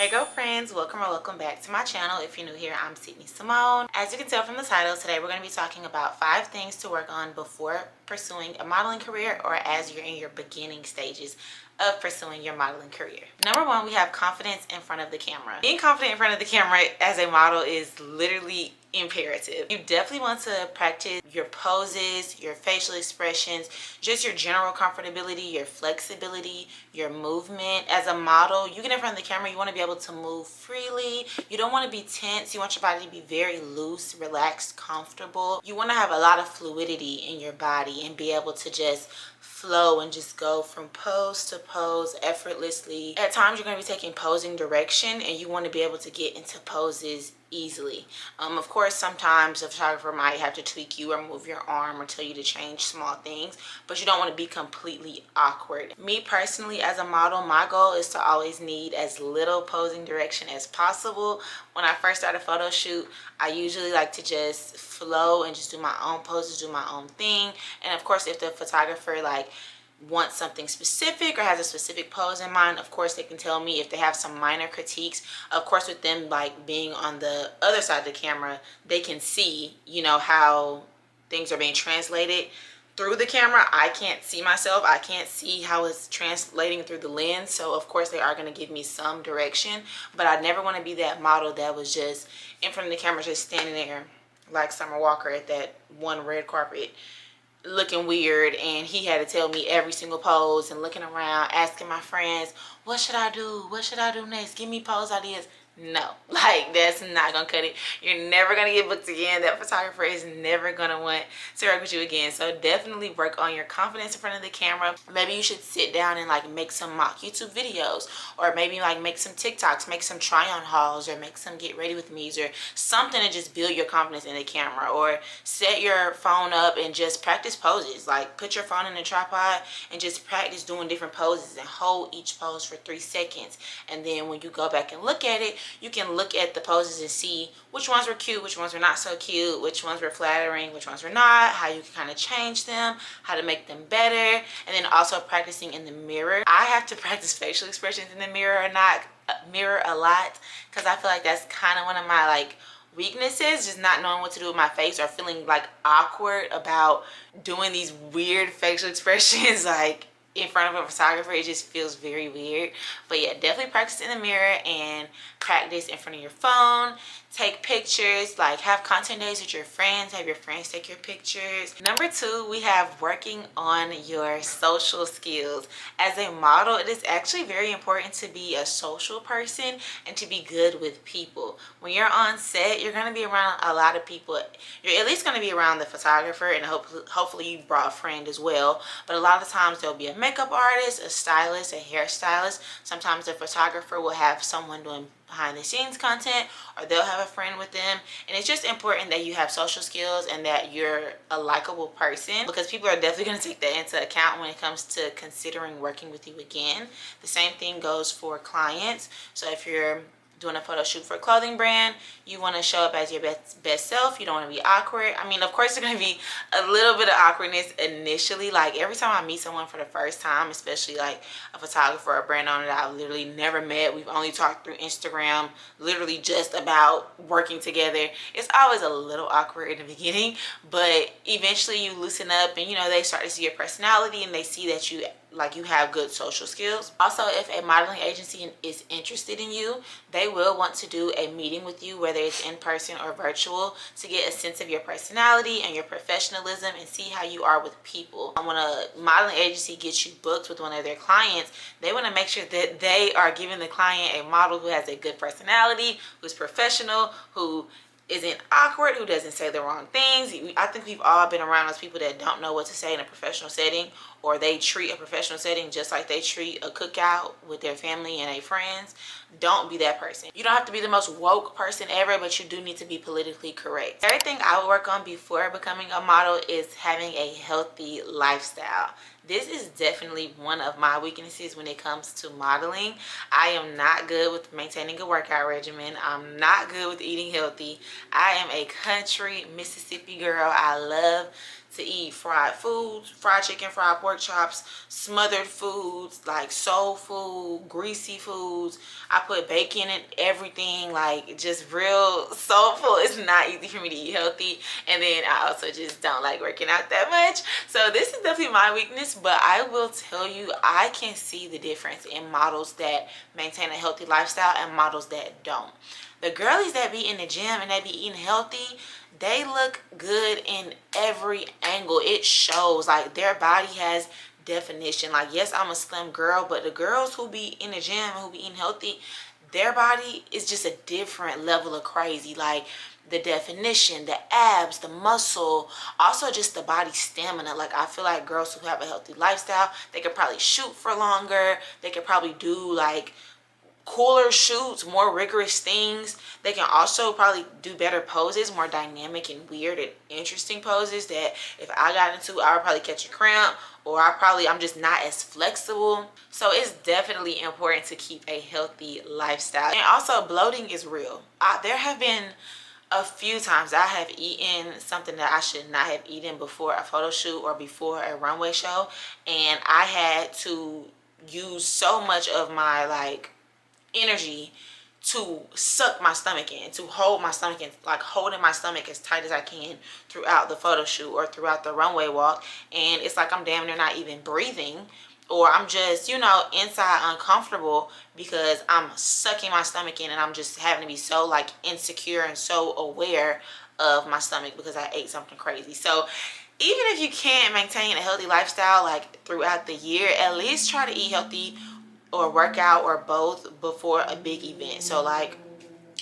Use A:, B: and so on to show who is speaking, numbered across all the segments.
A: Hey girlfriends, welcome or welcome back to my channel. If you're new here, I'm Simone. As you can tell from the title, today we're going to be talking about 5 things to work on before pursuing a modeling career or as you're in your beginning stages of pursuing your modeling career. Number 1, we have confidence in front of the camera. Being confident in front of the camera as a model is literally imperative. You definitely want to practice your poses, your facial expressions, just your general comfortability, your flexibility, your movement. As a model, you get in front of the camera, you want to be able to move freely. You don't want to be tense. You want your body to be very loose, relaxed, comfortable. You want to have a lot of fluidity in your body and be able to just flow and just go from pose to pose effortlessly. At times you're going to be taking posing direction and you want to be able to get into poses easily. Of course, sometimes a photographer might have to tweak you or move your arm or tell you to change small things, but you don't want to be completely awkward. Me personally, as a model, my goal is to always need as little posing direction as possible. When I first start a photo shoot, I usually like to just flow and just do my own poses, do my own thing. And of course, if the photographer wants something specific or has a specific pose in mind, of course they can tell me. If they have some minor critiques, of course with them being on the other side of the camera, they can see how things are being translated through the camera. I can't see myself, I can't see how it's translating through the lens, so of course they are going to give me some direction. But I never want to be that model that was just in front of the camera, just standing there like Summer Walker at that one red carpet looking weird, and he had to tell me every single pose and looking around asking my friends, what should I do next, give me pose ideas. No, that's not gonna cut it. You're never gonna get booked again. That photographer is never gonna want to work with you again. So definitely work on your confidence in front of the camera. Maybe you should sit down and make some mock YouTube videos, or maybe make some TikToks, make some try-on hauls, or make some get ready with me's, or something to just build your confidence in the camera. Or set your phone up and just practice poses. Put your phone in a tripod and just practice doing different poses and hold each pose for 3 seconds. And then when you go back and look at it, you can look at the poses and see which ones were cute, which ones were not so cute, which ones were flattering, which ones were not, how you can kind of change them, how to make them better. And then also practicing in the mirror. I have to practice facial expressions in the mirror a lot, because I feel like that's kind of one of my weaknesses, just not knowing what to do with my face or feeling awkward about doing these weird facial expressions in front of a photographer. It just feels very weird. But yeah, definitely practice in the mirror and practice in front of your phone. Take pictures, have content days with your friends, have your friends take your pictures. Number 2, we have working on your social skills. As a model, it is actually very important to be a social person and to be good with people. When you're on set, you're going to be around a lot of people. You're at least going to be around the photographer, and hopefully you brought a friend as well. But a lot of times there'll be a makeup artist, a stylist, a hairstylist. Sometimes the photographer will have someone doing behind the scenes content, or they'll have a friend with them. And it's just important that you have social skills and that you're a likable person, because people are definitely going to take that into account when it comes to considering working with you again. The same thing goes for clients. So if you're doing a photo shoot for a clothing brand, you want to show up as your best self. You don't want to be awkward. I mean, of course there's going to be a little bit of awkwardness initially. Every time I meet someone for the first time, especially a photographer or a brand owner that I've literally never met, we've only talked through Instagram, literally just about working together, it's always a little awkward in the beginning. But eventually you loosen up and they start to see your personality and they see that you have good social skills. Also, if a modeling agency is interested in you, they will want to do a meeting with you, whether it's in person or virtual, to get a sense of your personality and your professionalism and see how you are with people. When a modeling agency gets you booked with one of their clients, they want to make sure that they are giving the client a model who has a good personality, who's professional, who isn't awkward, who doesn't say the wrong things. I think we've all been around those people that don't know what to say in a professional setting, or they treat a professional setting just like they treat a cookout with their family and their friends. Don't be that person. You don't have to be the most woke person ever, but you do need to be politically correct. Everything I would work on before becoming a model is having a healthy lifestyle. This is definitely one of my weaknesses when it comes to modeling. I am not good with maintaining a workout regimen. I'm not good with eating healthy. I am a country Mississippi girl. I love to eat fried foods, fried chicken, fried pork chops, smothered foods, like soul food, greasy foods. I put bacon in everything, like just real soulful. It's not easy for me to eat healthy. And then I also just don't like working out that much. So this is definitely my weakness, but I will tell you, I can see the difference in models that maintain a healthy lifestyle and models that don't. The girlies that be in the gym and they be eating healthy, they look good in every angle. It shows, like their body has definition. Like, yes, I'm a slim girl, but the girls who be in the gym and who be eating healthy, their body is just a different level of crazy. Like the definition, the abs, the muscle, also just the body stamina. Like I feel like girls who have a healthy lifestyle, they could probably shoot for longer. They could probably do like cooler shoots, more rigorous things. They can also probably do better poses, more dynamic and weird and interesting poses that if I got into, I would probably catch a cramp, or I'm just not as flexible. So it's definitely important to keep a healthy lifestyle. And also bloating is real. There have been a few times I have eaten something that I should not have eaten before a photo shoot or before a runway show, and I had to use so much of my like energy to suck my stomach in, to hold my stomach in, like holding my stomach as tight as I can throughout the photo shoot or throughout the runway walk. And it's like I'm damn near not even breathing, or I'm just, you know, inside uncomfortable because I'm sucking my stomach in, and I'm just having to be so like insecure and so aware of my stomach because I ate something crazy. So even if you can't maintain a healthy lifestyle like throughout the year, at least try to eat healthy or work out or both before a big event. So like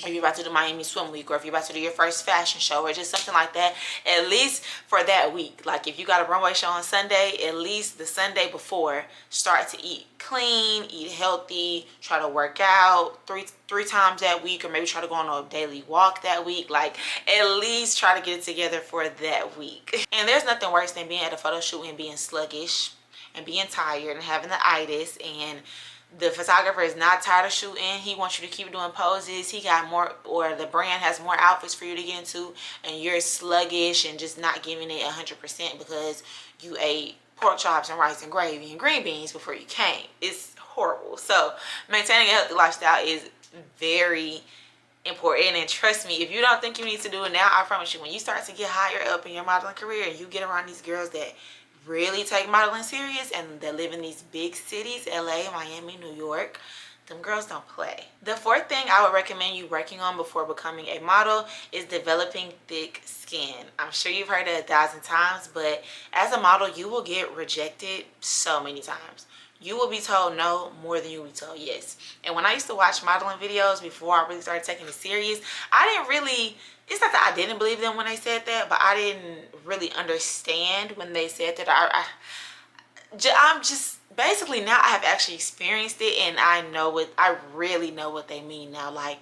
A: if you're about to do Miami Swim Week, or if you're about to do your first fashion show, or just something like that, at least for that week. Like if you got a runway show on Sunday, at least the Sunday before, start to eat clean, eat healthy, try to work out three times that week, or maybe try to go on a daily walk that week. Like at least try to get it together for that week. And there's nothing worse than being at a photo shoot and being sluggish and being tired and having the itis, and the photographer is not tired of shooting. He wants you to keep doing poses. He got more, or the brand has more outfits for you to get into, and you're sluggish and just not giving it 100% because you ate pork chops and rice and gravy and green beans before you came. It's horrible. So maintaining a healthy lifestyle is very important, and trust me, if you don't think you need to do it now, I promise you, when you start to get higher up in your modeling career and you get around these girls that really take modeling serious and that live in these big cities, LA, Miami, New York, them girls don't play. The fourth thing I would recommend you working on before becoming a model is developing thick skin. I'm sure you've heard it 1,000 times, but as a model, you will get rejected so many times. You will be told no more than you will be told yes. And when I used to watch modeling videos before I really started taking it serious, I didn't really, it's not that I didn't believe them when they said that, but I didn't really understand when they said that. I'm just, basically now I have actually experienced it, and I really know what they mean now. Like,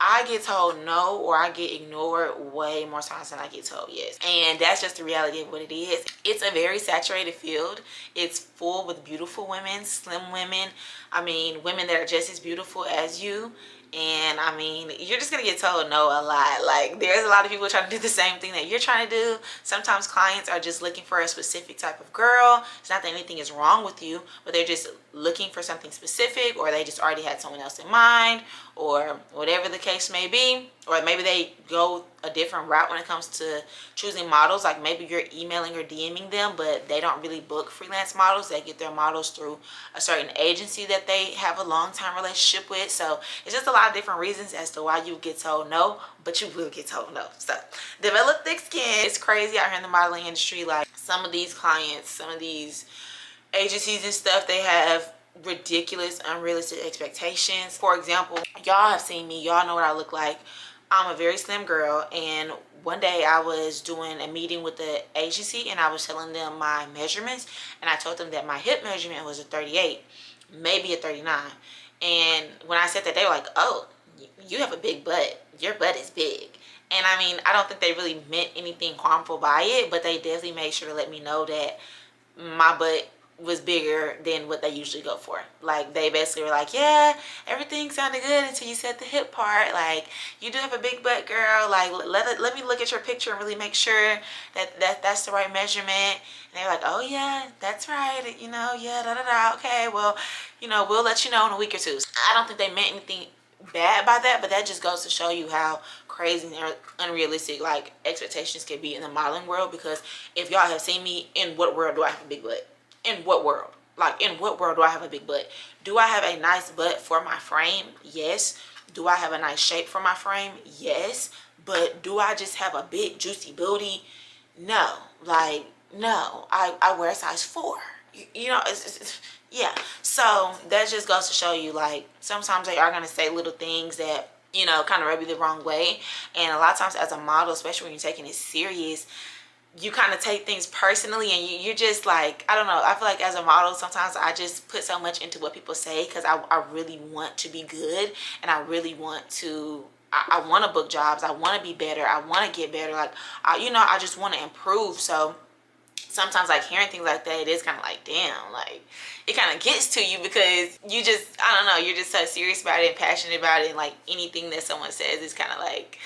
A: I get told no, or I get ignored way more times than I get told yes. And that's just the reality of what it is. It's a very saturated field. It's full with beautiful women, slim women. I mean, women that are just as beautiful as you. And I mean, you're just gonna get told no a lot. Like, there's a lot of people trying to do the same thing that you're trying to do. Sometimes clients are just looking for a specific type of girl. It's not that anything is wrong with you, but they're just looking for something specific, or they just already had someone else in mind, or whatever the case may be. Or maybe they go a different route when it comes to choosing models. Like maybe you're emailing or DMing them, but they don't really book freelance models. They get their models through a certain agency that they have a long-time relationship with. So it's just a lot of different reasons as to why you get told no, but you will get told no. So develop thick skin. It's crazy out here in the modeling industry. Like some of these clients, some of these agencies and stuff, they have ridiculous, unrealistic expectations. For example, y'all have seen me, y'all know what I look like. I'm a very slim girl, and one day I was doing a meeting with the agency, and I was telling them my measurements, and I told them that my hip measurement was a 38, maybe a 39. And when I said that, they were like, oh, you have a big butt, your butt is big. And I mean, I don't think they really meant anything harmful by it, but they definitely made sure to let me know that my butt was bigger than what they usually go for. Like, they basically were like, yeah, everything sounded good until you said the hip part. Like, you do have a big butt, girl. Like, let me look at your picture and really make sure that's the right measurement. And they're like, oh yeah, that's right, you know, yeah, da da da. Okay, well, you know, we'll let you know in a week or two. I don't think they meant anything bad by that, but that just goes to show you how crazy and unrealistic like expectations can be in the modeling world. Because if y'all have seen me, in what world do I have a big butt? In what world? Like, in what world do I have a big butt? Do I have a nice butt for my frame? Yes. Do I have a nice shape for my frame? Yes. But do I just have a big juicy booty? No. Like, no. I wear a size 4. You know, yeah. So that just goes to show you, like, sometimes they are going to say little things that, you know, kind of rub you the wrong way. And a lot of times as a model, especially when you're taking it serious, you kind of take things personally, and you're just like, I don't know, I feel like as a model sometimes I just put so much into what people say because I really want to be good, and I really want to, I want to book jobs, I want to be better, I want to get better, like, you know, I just want to improve. So sometimes, like, hearing things like that, it is kind of like, damn, like, it kind of gets to you because you just, I don't know, you're just so serious about it and passionate about it, and like anything that someone says is kind of like,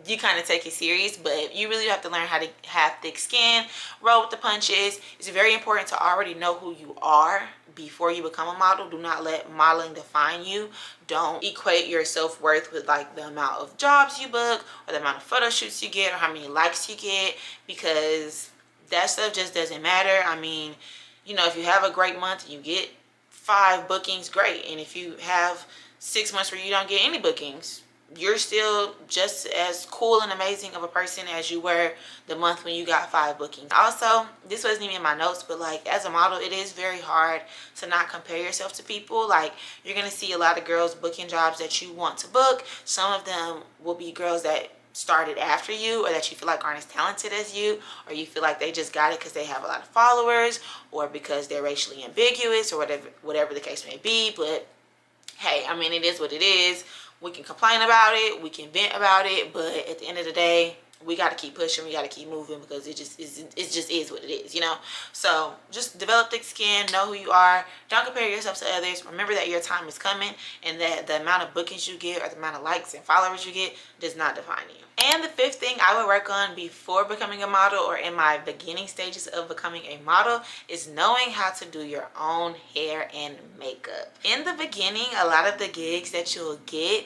A: you kind of take it serious. But you really have to learn how to have thick skin, roll with the punches. It's very important to already know who you are before you become a model. Do not let modeling define you. Don't equate your self-worth with like the amount of jobs you book or the amount of photo shoots you get or how many likes you get, because that stuff just doesn't matter. I mean, you know, if you have a great month and you get 5 bookings, great. And if you have 6 months where you don't get any bookings, you're still just as cool and amazing of a person as you were the month when you got 5 bookings. Also, this wasn't even in my notes, but like, as a model, it is very hard to not compare yourself to people. Like, you're gonna see a lot of girls booking jobs that you want to book. Some of them will be girls that started after you, or that you feel like aren't as talented as you, or you feel like they just got it because they have a lot of followers, or because they're racially ambiguous, or whatever the case may be. But hey, I mean, it is what it is. We can complain about it, we can vent about it, but at the end of the day, we got to keep pushing, we got to keep moving, because it just is what it is, you know. So just develop thick skin, know who you are, don't compare yourself to others. Remember that your time is coming, and that the amount of bookings you get or the amount of likes and followers you get does not define you. And the 5th thing I would work on before becoming a model, or in my beginning stages of becoming a model, is knowing how to do your own hair and makeup. In the beginning, a lot of the gigs that you'll get,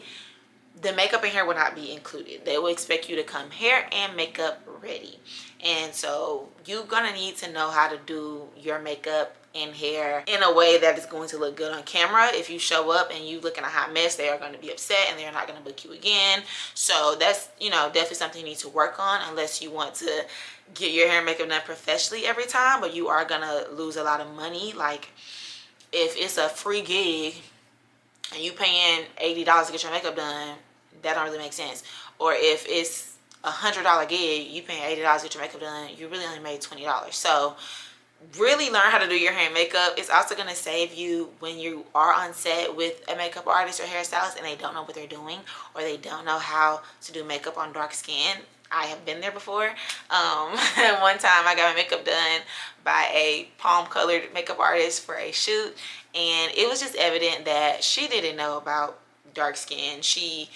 A: the makeup and hair will not be included. They will expect you to come hair and makeup ready. And so you're gonna need to know how to do your makeup and hair in a way that is going to look good on camera. If you show up and you look in a hot mess, they are going to be upset and they're not going to book you again. So that's, you know, definitely something you need to work on, unless you want to get your hair and makeup done professionally every time, but you are going to lose a lot of money. Like, if it's a free gig and you paying $80 to get your makeup done, that don't really make sense. Or if it's $100 gig, you paying $80 to get your makeup done, you really only made $20. So really learn how to do your hair and makeup. It's also going to save you when you are on set with a makeup artist or hairstylist and they don't know what they're doing, or they don't know how to do makeup on dark skin. I have been there before. One time I got my makeup done by a palm colored makeup artist for a shoot, and it was just evident that she didn't know about dark skin. She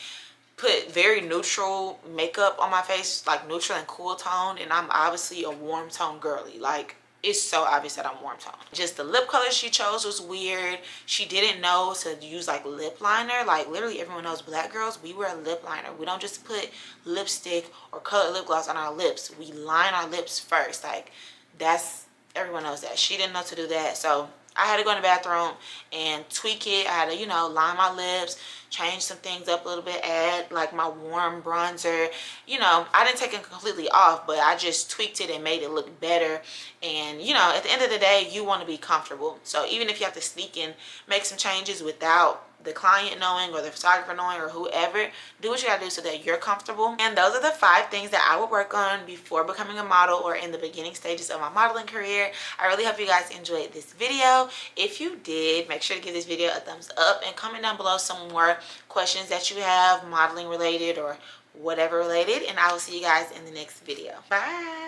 A: put very neutral makeup on my face, like neutral and cool toned, and I'm obviously a warm tone girly. Like, it's so obvious that I'm warm tone. Just the lip color she chose was weird. She didn't know to use like lip liner. Like, literally everyone knows black girls, we wear a lip liner. We don't just put lipstick or colored lip gloss on our lips. We line our lips first. Like, that's, everyone knows that. She didn't know to do that. So I had to go in the bathroom and tweak it. I had to, you know, line my lips, change some things up a little bit, add like my warm bronzer. You know, I didn't take it completely off, but I just tweaked it and made it look better. And, you know, at the end of the day, you want to be comfortable. So even if you have to sneak and make some changes without the client knowing or the photographer knowing or whoever, do what you gotta do so that you're comfortable. And those are the 5 things that I would work on before becoming a model, or in the beginning stages of my modeling career. I really hope you guys enjoyed this video. If you did, make sure to give this video a thumbs up and comment down below some more questions that you have, modeling related or whatever related, and I will see you guys in the next video. Bye.